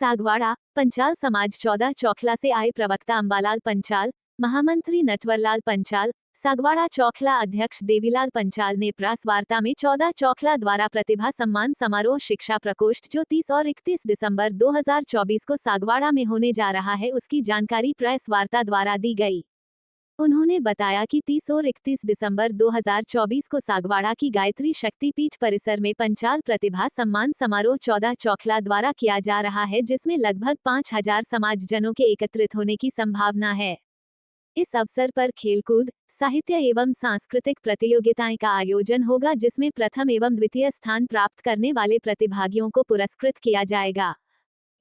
सागवाड़ा पंचाल समाज 14 चौखला से आए प्रवक्ता अंबालाल पंचाल, महामंत्री नटवरलाल पंचाल, सागवाड़ा चौखला अध्यक्ष देवीलाल पंचाल ने प्रेस वार्ता में 14 चौखला द्वारा प्रतिभा सम्मान समारोह शिक्षा प्रकोष्ठ जो 30 और 31 दिसंबर 2024 को सागवाड़ा में होने जा रहा है उसकी जानकारी प्रेस वार्ता द्वारा दी गई। उन्होंने बताया कि 30 और 31 दिसंबर 2024 को सागवाड़ा की गायत्री शक्तिपीठ परिसर में पंचाल प्रतिभा सम्मान समारोह 14 चौखला द्वारा किया जा रहा है, जिसमें लगभग 5000 समाजजनों के एकत्रित होने की संभावना है। इस अवसर पर खेलकूद, साहित्य एवं सांस्कृतिक प्रतियोगिताएं का आयोजन होगा, जिसमें प्रथम एवं द्वितीय स्थान प्राप्त करने वाले प्रतिभागियों को पुरस्कृत किया जाएगा।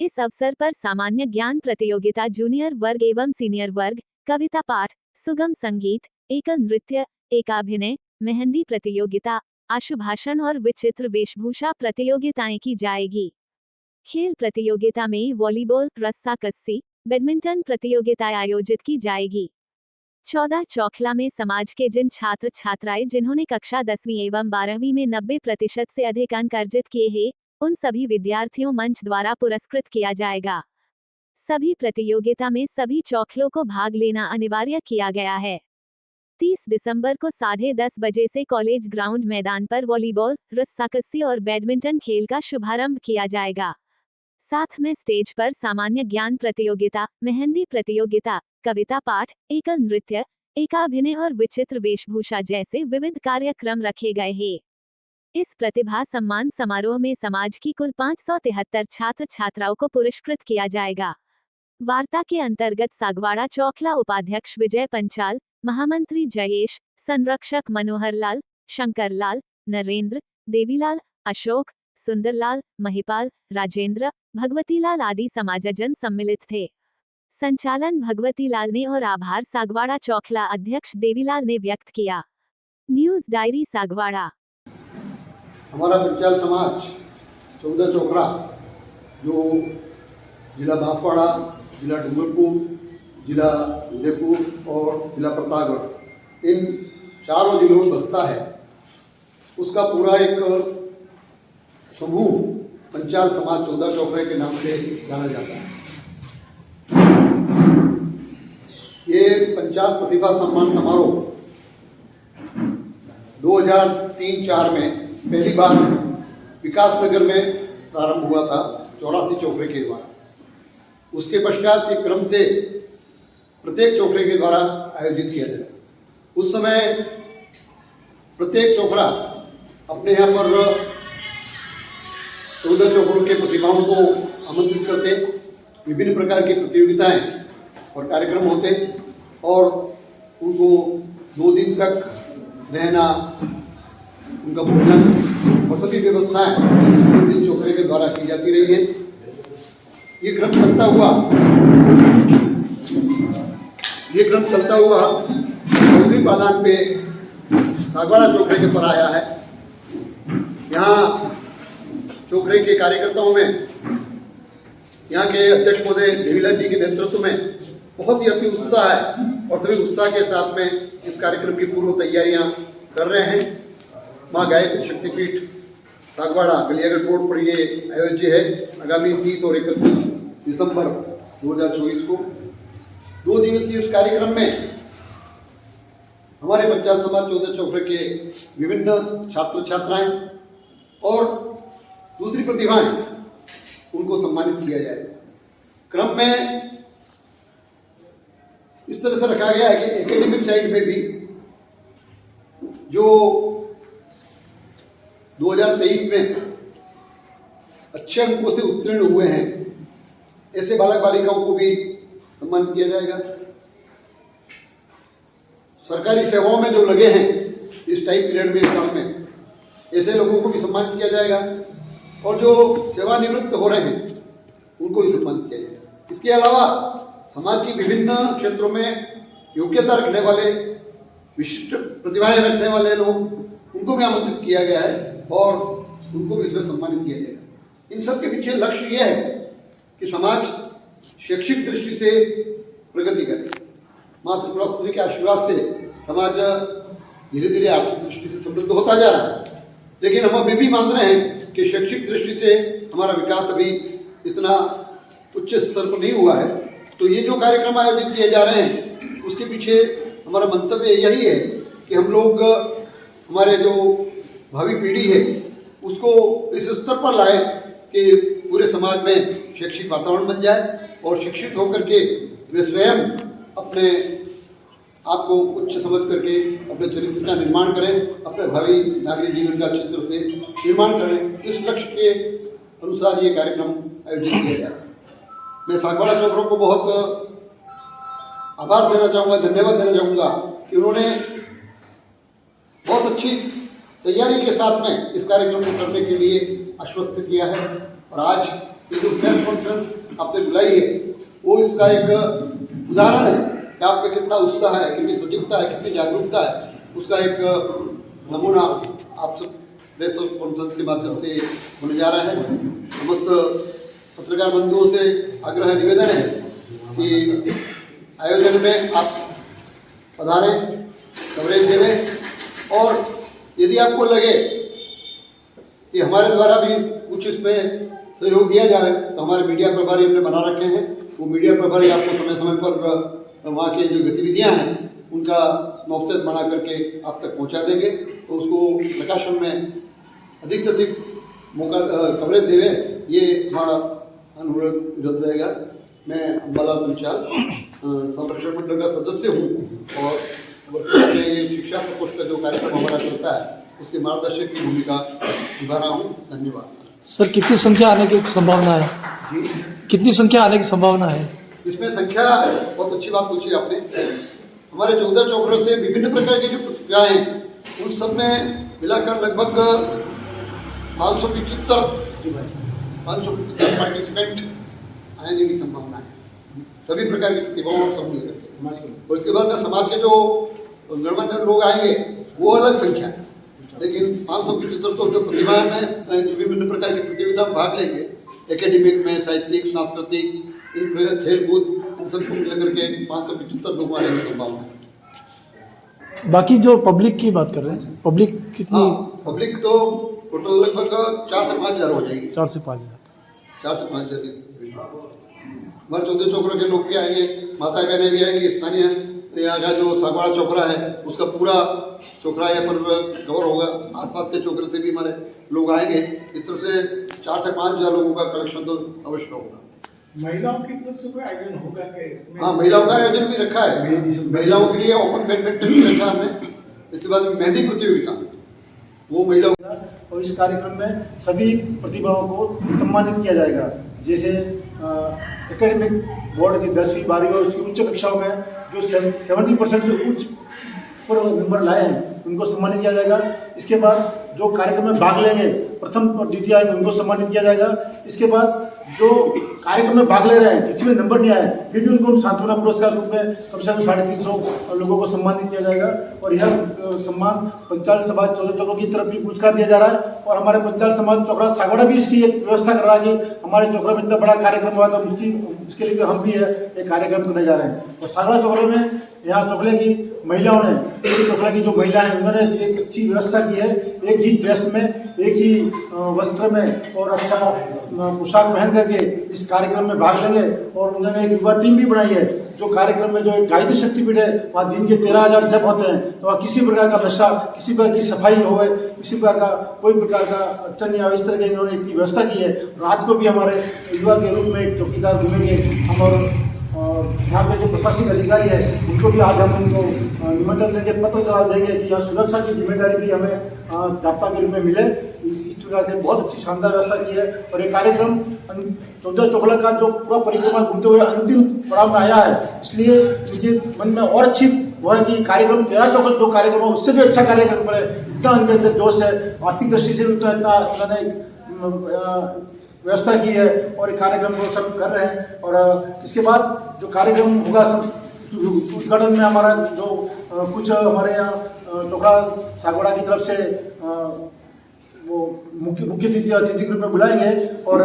इस अवसर पर सामान्य ज्ञान प्रतियोगिता, जूनियर वर्ग एवं सीनियर वर्ग, कविता पाठ, सुगम संगीत, एकल नृत्य, एकाभिनय, मेहंदी प्रतियोगिता, आशुभाषण और विचित्र वेशभूषा प्रतियोगिताएं की जाएगी। खेल प्रतियोगिता में वॉलीबॉल, रस्साकस्सी, बैडमिंटन प्रतियोगिताएं आयोजित की जाएगी। 14 चौखला में समाज के जिन छात्र छात्राएं जिन्होंने कक्षा 10वीं एवं 12वीं में 90% से अधिक अंक अर्जित किए हैं, उन सभी विद्यार्थियों मंच द्वारा पुरस्कृत किया जाएगा। सभी प्रतियोगिता में सभी चौखलों को भाग लेना अनिवार्य किया गया है। 30 दिसंबर को 10:30 बजे से कॉलेज ग्राउंड मैदान पर वॉलीबॉल, रस्साकस्सी और बैडमिंटन खेल का शुभारंभ किया जाएगा। साथ में स्टेज पर सामान्य ज्ञान प्रतियोगिता, मेहंदी प्रतियोगिता, कविता पाठ, एकल नृत्य, एकाभिनय और विचित्र वेशभूषा जैसे विविध कार्यक्रम रखे गए हैं। इस प्रतिभा सम्मान समारोह में समाज की कुल 573 छात्र छात्राओं को पुरस्कृत किया जाएगा। वार्ता के अंतर्गत सागवाड़ा चौखला उपाध्यक्ष विजय पंचाल, महामंत्री जयेश, संरक्षक मनोहरलाल, शंकरलाल, नरेंद्र, देवीलाल, अशोक, सुंदरलाल, महिपाल, राजेंद्र, भगवतीलाल आदि समाजजन सम्मिलित थे। संचालन भगवतीलाल ने और आभार सागवाड़ा चौखला अध्यक्ष देवीलाल ने व्यक्त किया। News diary Sagwara. हमारा पंचाल समाज 14 चौखला जो जिला बांसवाड़ा, जिला डूंगरपुर, जिला उदयपुर और जिला प्रतापगढ़, इन चारों जिलों में बसता है, उसका पूरा एक समूह पंचाल समाज 14 चौखला के नाम से जाना जाता है। ये पंचाल प्रतिभा सम्मान समारोह 2003-04 में पहली बार विकास नगर में प्रारंभ हुआ था 84 चौखले के द्वारा। उसके पश्चात एक क्रम से प्रत्येक चौखले के द्वारा आयोजित किया जाए। उस समय प्रत्येक चौखला अपने यहाँ पर 14 चौखलों के प्रतिभाओं को आमंत्रित करते, विभिन्न प्रकार की प्रतियोगिताएं और कार्यक्रम होते और उनको 2 दिन तक रहना, उनका भोजन और सभी व्यवस्थाएं 2 दिन चौखले के द्वारा की जाती रही है। ये क्रम चलता हुआ चौधरी पादान पे सागवाड़ा चौखले के पर आया है। यहाँ चौखले के कार्यकर्ताओं में यहाँ के अध्यक्ष महोदय देवीलाल जी के नेतृत्व में बहुत ही अति उत्साह है और सभी उत्साह के साथ में इस कार्यक्रम की पूर्व तैयारियां कर रहे हैं। माँ गायत्री शक्तिपीठ सागवाड़ा गलियागढ़ रोड पर ये आयोजित है। आगामी 30 और 31 दिसंबर 2024 को 2 दिवसीय इस कार्यक्रम में हमारे पंचाल समाज 14 चौखले के विभिन्न छात्र छात्राएं और दूसरी प्रतिभाएं उनको सम्मानित किया जाए। क्रम में इस तरह से रखा गया है कि एकेडमिक साइड में भी जो 2023 में अच्छे अंकों से उत्तीर्ण हुए हैं, ऐसे बालक बालिकाओं को भी सम्मानित किया जाएगा। सरकारी सेवाओं में जो लगे हैं इस टाइम पीरियड में, इस साल में, ऐसे लोगों को भी सम्मानित किया जाएगा और जो सेवानिवृत्त हो रहे हैं उनको भी सम्मानित किया जाएगा। इसके अलावा समाज की विभिन्न क्षेत्रों में योग्यता रखने वाले, विशिष्ट प्रतिभाएं रखने वाले लोग, उनको भी आमंत्रित किया गया है और उनको भी इसमें सम्मानित किया जाएगा। इन सब के पीछे लक्ष्य यह है कि समाज शैक्षिक दृष्टि से प्रगति करे। माँ त्रिपुरा सुंदरी के आशीर्वाद से समाज धीरे धीरे आर्थिक दृष्टि से समृद्ध होता जा रहा है, लेकिन हम अभी भी मान रहे हैं कि शैक्षिक दृष्टि से हमारा विकास अभी इतना उच्च स्तर पर नहीं हुआ है। तो ये जो कार्यक्रम आयोजित किए जा रहे हैं उसके पीछे हमारा मंतव्य यही है कि हम लोग हमारे जो भावी पीढ़ी है उसको इस स्तर पर लाए कि पूरे समाज में शैक्षिक वातावरण बन जाए और शिक्षित होकर के वे स्वयं अपने आप को उच्च समझ करके अपने चरित्र का निर्माण करें, अपने भावी नागरिक जीवन का अच्छी तरह से निर्माण करें। इस लक्ष्य के अनुसार ये कार्यक्रम आयोजित किया जा रहा है। मैं सागवाड़ा चौकरों को बहुत आभार देना चाहूँगा, धन्यवाद देना चाहूँगा कि उन्होंने बहुत अच्छी तैयारी के साथ में इस कार्यक्रम को करने के लिए आश्वस्त किया है। और आज ये जो प्रेस कॉन्फ्रेंस आपने बुलाई है वो इसका एक उदाहरण है कि आपका कितना उत्साह है, कितनी सजगता है, कितनी जागरूकता है, उसका एक नमूना आप सब प्रेस कॉन्फ्रेंस के माध्यम से होने जा रहा है। समस्त पत्रकार बंधुओं से आग्रह निवेदन है कि आयोजन में आप पधारें, कवरेज देवें और यदि आपको लगे कि हमारे द्वारा भी कुछ इसमें सहयोग दिया जाए तो हमारे मीडिया प्रभारी हमने बना रखे हैं। वो मीडिया प्रभारी आपको समय समय पर वहाँ की जो गतिविधियाँ हैं उनका मौक़िफ़ बना करके आप तक पहुँचा देंगे। तो उसको प्रकाशन में अधिक से अधिक मौका कवरेज देवें, ये हमारा अनुरोध रहेगा। मैं अम्बालाल पंचाल संरक्षण मंडल का सदस्य हूँ और ये शिक्षा प्रकोष्ठ का जो कार्यक्रम हमारा चलता है उसके मार्गदर्शक की भूमिका निभा रहा हूँ। धन्यवाद। सर कितनी संख्या आने की संभावना है? जी, कितनी संख्या आने की संभावना है? इसमें संख्या बहुत अच्छी बात पूछी आपने। हमारे 14 चौकरों से विभिन्न प्रकार की जो प्रतिक्रियाएँ हैं उन सब में मिलाकर लगभग 575 पार्टिसिपेंट आने की संभावना है, सभी प्रकार की प्रतिभाओं और सब मिलकर समाज के। और इसके बाद में समाज के जो गणमान्य लोग आएंगे वो अलग संख्या है, लेकिन 575 तो जो प्रतिभा में विभिन्न प्रकार की प्रतियोगिता में भाग लेंगे, एकेडमिक में, साहित्यिक, सांस्कृतिक, खेल कूद, उन सबको मिलकर के 575 लोग आने की संभावना है। बाकी जो पब्लिक की बात कर रहे हैं, पब्लिक कितनी? पब्लिक तो टोटल लगभग 4 से 5 हज़ार हो जाएगी। 4 से 5 हज़ार। 4 से 5 हज़ार हमारे 14 चौकरों के लोग भी आएंगे, माता बहनें भी आएंगी। स्थानीय यहाँ का जो सागवाड़ा चौकरा है उसका पूरा चौकरा यहाँ पर कवर होगा, आसपास के चौकरे से भी हमारे लोग आएंगे। इस तरह से 4 से 5 हज़ार लोगों का कलेक्शन तो अवश्य होगा। महिलाओं की तरफ से कोई आयोजन होगा क्या इसमें? हाँ, महिलाओं का आयोजन भी रखा है। महिलाओं के लिए ओपन बैडमिंटन भी रखा है हमने। इसके बाद मेहंदी प्रतियोगिता वो महिलाओं। और इस कार्यक्रम में सभी प्रतिभाओं को सम्मानित किया जाएगा। जैसे एकेडमिक बोर्ड की 10वीं 12वीं और उसकी उच्च कक्षाओं में जो 70% से उच्च पर नंबर लाए हैं उनको सम्मानित किया जाएगा। इसके बाद जो कार्यक्रम में भाग लेंगे, प्रथम और द्वितीय आएंगे, उनको सम्मानित किया जाएगा। इसके बाद जो कार्यक्रम में भाग ले रहे हैं, किसी में नंबर नहीं आए, फिर भी उनको सांत्वना पुरस्कार रूप में कम से कम 350 लोगों को सम्मानित किया जाएगा। और यह सम्मान पंचाल समाज 14 चौकों की तरफ भी पुरस्कार दिया जा रहा है। और हमारे पंचाल समाज चौकरा सागवाड़ा भी इसकी एक व्यवस्था कर रहा है कि हमारे चौकरा में इतना बड़ा कार्यक्रम हुआ तो उसके लिए हम भी एक कार्यक्रम करने जा रहे हैं। और सागवाड़ा चौकरे में यहाँ चौकले की महिलाओं ने, चौकला की जो महिला है उन्होंने एक अच्छी व्यवस्था की है। एक ही ड्रेस में, एक ही वस्त्र में और अच्छा पोशाक पहन करके इस कार्यक्रम में भाग लेंगे। और उन्होंने एक युवा टीम भी बनाई है जो कार्यक्रम में जो एक गायत्री शक्तिपीठ है वहाँ दिन के 13,000 जप होते हैं। तो वहाँ किसी प्रकार का नशा, किसी प्रकार की सफाई हो, किसी प्रकार का कोई प्रकार का अड़चन या इस तरह की इन्होंने इतनी व्यवस्था की है। रात को भी हमारे युवा के रूप में एक चौकीदार घूमेंगे हम। और यहाँ के जो प्रशासनिक अधिकारी है उनको भी आज हम उनको निमंत्रण देंगे, पत्र द्वारा देंगे कि यहाँ सुरक्षा की जिम्मेदारी भी हमें जाप्ता के रूप में मिले। इस प्रकार से बहुत अच्छी शानदार व्यवस्था की है। और ये कार्यक्रम 14 चौकला का जो पूरा परिक्रमा घूमते हुए अंतिम पड़ाव में आया है, इसलिए मुझे मन में और अच्छी वो है कि कार्यक्रम 13 चौकल जो कार्यक्रम है उससे भी अच्छा कार्यक्रम पर इतना उनके अंदर जोश है, आर्थिक दृष्टि से भी इतना उन्होंने व्यवस्था की है। और ये कार्यक्रम को सब कर रहे हैं। और इसके बाद जो कार्यक्रम होगा सब उद्घाटन में हमारा जो कुछ हमारे यहाँ चौकड़ा सागवाड़ा की तरफ से वो मुख्य अतिथि के रूप में बुलाएंगे और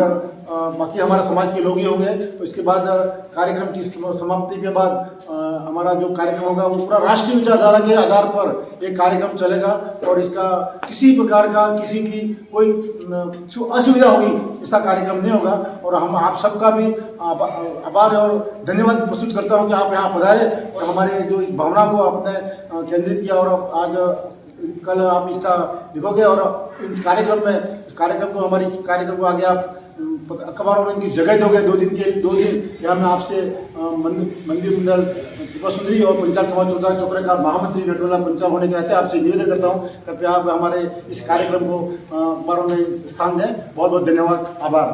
बाकी हमारा समाज के लोग ही होंगे। तो इसके बाद कार्यक्रम की समाप्ति के बाद हमारा जो कार्यक्रम होगा वो पूरा राष्ट्रीय विचारधारा के आधार पर एक कार्यक्रम चलेगा और इसका किसी प्रकार का किसी की कोई असुविधा होगी ऐसा कार्यक्रम नहीं होगा। और हम आप सबका भी आभार और धन्यवाद प्रस्तुत करता हूँ कि आप यहाँ पधारे और हमारे जो इस भावना को आपने केंद्रित किया और आज कल आप इसका लिखोगे और इस कार्यक्रम को हमारी कार्यक्रम को आगे आप अखबारों में इनकी जगह दोगे। 2 दिन यहाँ मैं आपसे मंदिर मंडल त्रिपुरा सुंदरी और पंचाल समाज चौधा चोकरे का महामंत्री नटवरलाल पंचाल होने के नाते आपसे निवेदन करता हूँ, कृपया आप हमारे इस कार्यक्रम को अखबारों में स्थान दें। बहुत बहुत धन्यवाद, आभार।